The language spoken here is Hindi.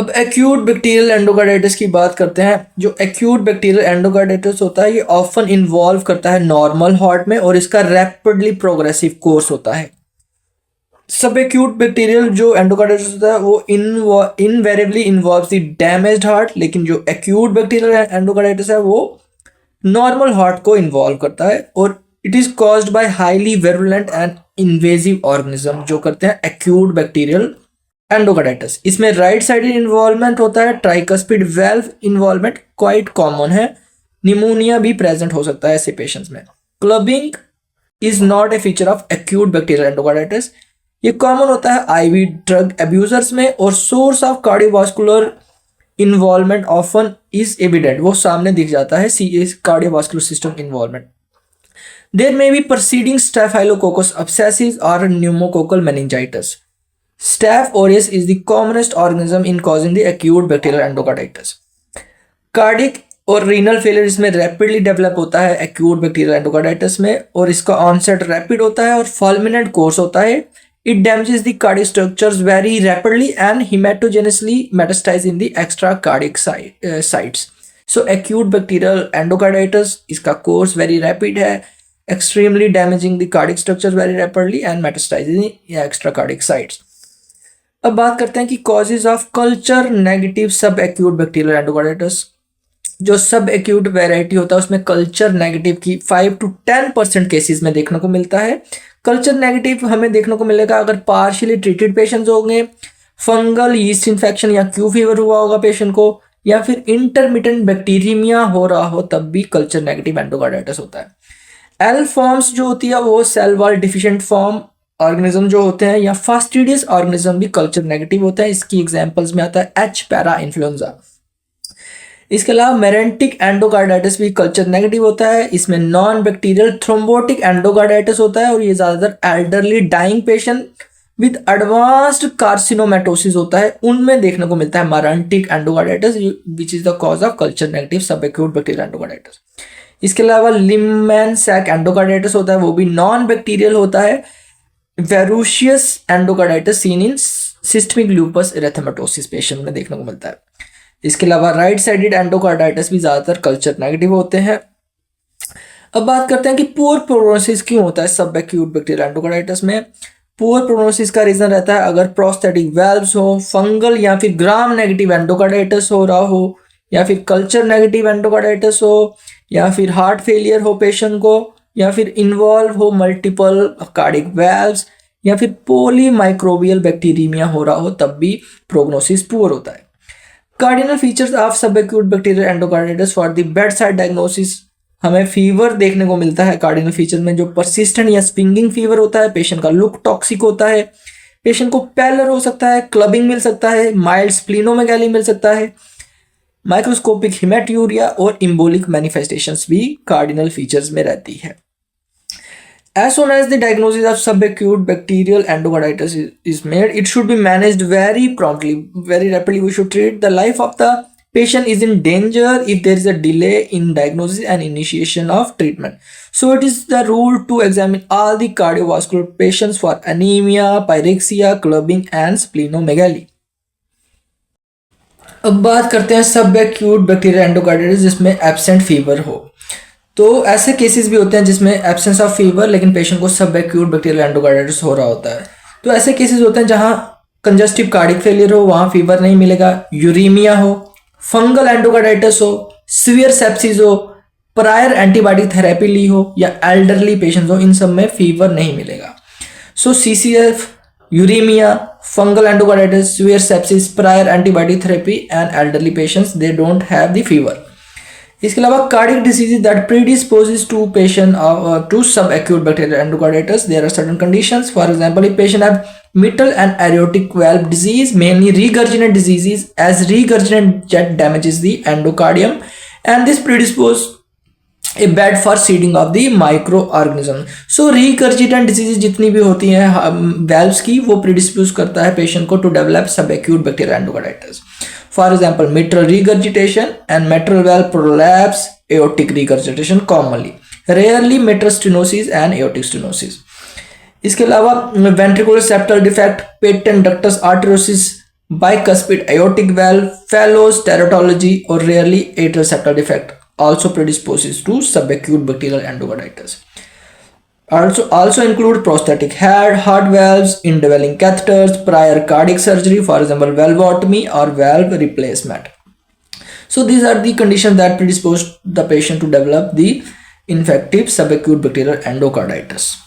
अब एक्यूट बैक्टीरियल एंडोकार्डाइटिस की बात करते हैं। जो एक्यूट बैक्टीरियल एंडोकार्डाइटिस होता है ये ऑफन इन्वॉल्व करता है नॉर्मल हार्ट में और इसका रैपिडली प्रोग्रेसिव कोर्स होता है। सब एक्यूट बैक्टीरियल जो एंडोकार्डाइटिस होता है वो invariably involves the damaged heart, लेकिन जो एक्यूट बैक्टीरियल एंडोकार्डाइटिस है वो नॉर्मल हार्ट को इन्वॉल्व करता है और it is caused by highly virulent and invasive organism जो करते हैं एक्यूट बैक्टीरियल एंडोकार्डाइटिस। इसमें राइट साइडेड इन्वॉल्वमेंट होता है, tricuspid valve involvement quite common है, निमोनिया भी प्रेजेंट हो सकता है ऐसे पेशेंट्स में। Clubbing is not a feature of acute bacterial endocarditis. ये कॉमन होता है आईवी ड्रग अब्यूजर्स में और source of cardiovascular involvement often is evident, वो सामने दिख जाता है cardiovascular system involvement. There may be proceeding staphylococcus abscesses और pneumococcal meningitis. Staph aureus is the commonest organism in causing the acute bacterial endocarditis. Cardiac और रीनल फेलियर इसमें रैपिडली डेवलप होता है एक्यूट बैक्टीरियल एंडोकार्डाइटिस में और इसका ऑनसेट रैपिड होता है और फुलमिनेंट कोर्स होता है। It damages the cardiac structures very rapidly and haematogenously metastasise in the extra cardiac sites. So acute bacterial endocarditis इसका कोर्स वेरी रैपिड है, extremely damaging the cardiac structures very rapidly and metastasising the extra cardiac sites. अब बात करते हैं कि causes of culture negative sub acute bacterial endocarditis. जो सब एक्यूट वेराइटी होता है उसमें कल्चर नेगेटिव की 5 to 10% केसेस में देखने को मिलता है। कल्चर नेगेटिव हमें देखने को मिलेगा अगर पार्शियली ट्रीटेड पेशेंट्स होंगे, फंगल यीस्ट इन्फेक्शन या क्यू फीवर हुआ होगा पेशेंट को, या फिर इंटरमिटेंट बैक्टीरियमिया हो रहा हो, तब भी कल्चर नेगेटिव एंडोकार्डाइटिस होता है। एल फॉर्म्स जो होती है वो cell wall deficient form organism जो होते हैं या फास्टिडियस ऑर्गेनिज्म भी कल्चर नेगेटिव होता है। इसकी एग्जांपल्स में आता है एच पैरा इन्फ्लुएंजा। इसके अलावा मेरेंटिक एंडोकार्डाइटिस भी कल्चर नेगेटिव होता है। इसमें नॉन बैक्टीरियल थ्रोम्बोटिक एंडोकार्डाइटिस होता है और ये ज़्यादातर elderly dying patient with advanced carcinomatosis होता है, उनमें देखने को मिलता है marantic endocarditis which is the cause of culture negative sub acute bacterial endocarditis. इसके अलावा लिमैन सैक एंडोकार्डाइटिस होता है, वो भी नॉन बैक्टीरियल होता है। Verrucous endocarditis seen in systemic lupus erythematosus patient में देखने को मिलता है। इसके अलावा राइट साइडेड एंडोकार्डाइटिस भी ज़्यादातर कल्चर नेगेटिव होते हैं। अब बात करते हैं कि पुअर प्रोग्नोसिस क्यों होता है सब एक्यूट बैक्टीरियल एंडोकार्डाइटिस में। पुअर प्रोग्नोसिस का रीजन रहता है अगर प्रोस्थेटिक वेल्व्स हो, फंगल या फिर ग्राम नेगेटिव एंडोकार्डाइटिस हो रहा हो, या फिर कल्चर नेगेटिव एंडोकार्डाइटिस हो, या फिर हार्ट फेलियर हो पेशेंट को, या फिर इन्वॉल्व हो मल्टीपल कार्डिक वेल्व्स, या फिर पॉलीमाइक्रोबियल बैक्टीरियमिया हो रहा हो, तब भी प्रोग्नोसिस पुअर होता है। कार्डिनल फीचर्स ऑफ सब acute bacterial endocarditis for the bed side diagnosis, हमें फीवर देखने को मिलता है कार्डिनल फीचर में जो परसिस्टेंट या स्विंगिंग फीवर होता है, पेशेंट का लुक टॉक्सिक होता है, पेशेंट को पैलर हो सकता है, क्लबिंग मिल सकता है, माइल्ड स्प्लीनोमेगाली मिल सकता है, माइक्रोस्कोपिक हिमेट्यूरिया और इम्बोलिक मैनिफेस्टेशंस भी कार्डिनल फीचर्स में रहती है। As soon as the diagnosis of subacute bacterial endocarditis is made, it should be managed very promptly, very rapidly. We should treat. The life of the patient is in danger if there is a delay in diagnosis and initiation of treatment. So it is the rule to examine all the cardiovascular patients for anemia, pyrexia, clubbing and splenomegaly. अब बात करते हैं subacute bacterial endocarditis जिसमें absent fever हो। तो ऐसे केसेस भी होते हैं जिसमें एब्सेंस ऑफ फीवर लेकिन पेशेंट को सब एक्यूट बैक्टीरियल एंडोकार्डाइटिस हो रहा होता है। तो ऐसे केसेस होते हैं जहां कंजस्टिव कार्डिक फेलियर हो, वहां फीवर नहीं मिलेगा, यूरीमिया हो, फंगल एंडोकार्डाइटिस हो, सीवियर सेप्सिस हो, प्रायर एंटीबायोटिक थेरेपी ली हो या एल्डरली पेशेंट्स हो, इन सब में फीवर नहीं मिलेगा। So CCF, uraemia, fungal endocarditis, severe sepsis, prior antibiotic therapy and elderly patients they don't have the fever. इसके अलावा cardiac diseases that predisposes to patient to sub acute bacterial endocarditis, there are certain conditions. For example, if patient have mitral and aortic valve disease, mainly regurgitant diseases, as regurgitant jet damages the endocardium and this predispose a bed for seeding of the microorganism. So रीगर्जिनेट diseases जितनी भी होती हैं वाल्व्स की, वो प्रीडिस्पोज करता है पेशेंट को टू डेवलप सब acute bacterial endocarditis. For example, mitral regurgitation and mitral valve prolapse, aortic regurgitation commonly, rarely mitral stenosis and aortic stenosis. इसके अलावा ventricular septal defect, patent ductus arteriosus, bicuspid aortic valve, Fallot's teratology, or rarely atrial septal defect also predisposes to subacute bacterial endocarditis. Also include prosthetic heart valves, indwelling catheters, prior cardiac surgery, for example valvotomy or valve replacement. So these are the conditions that predispose the patient to develop the infective subacute bacterial endocarditis.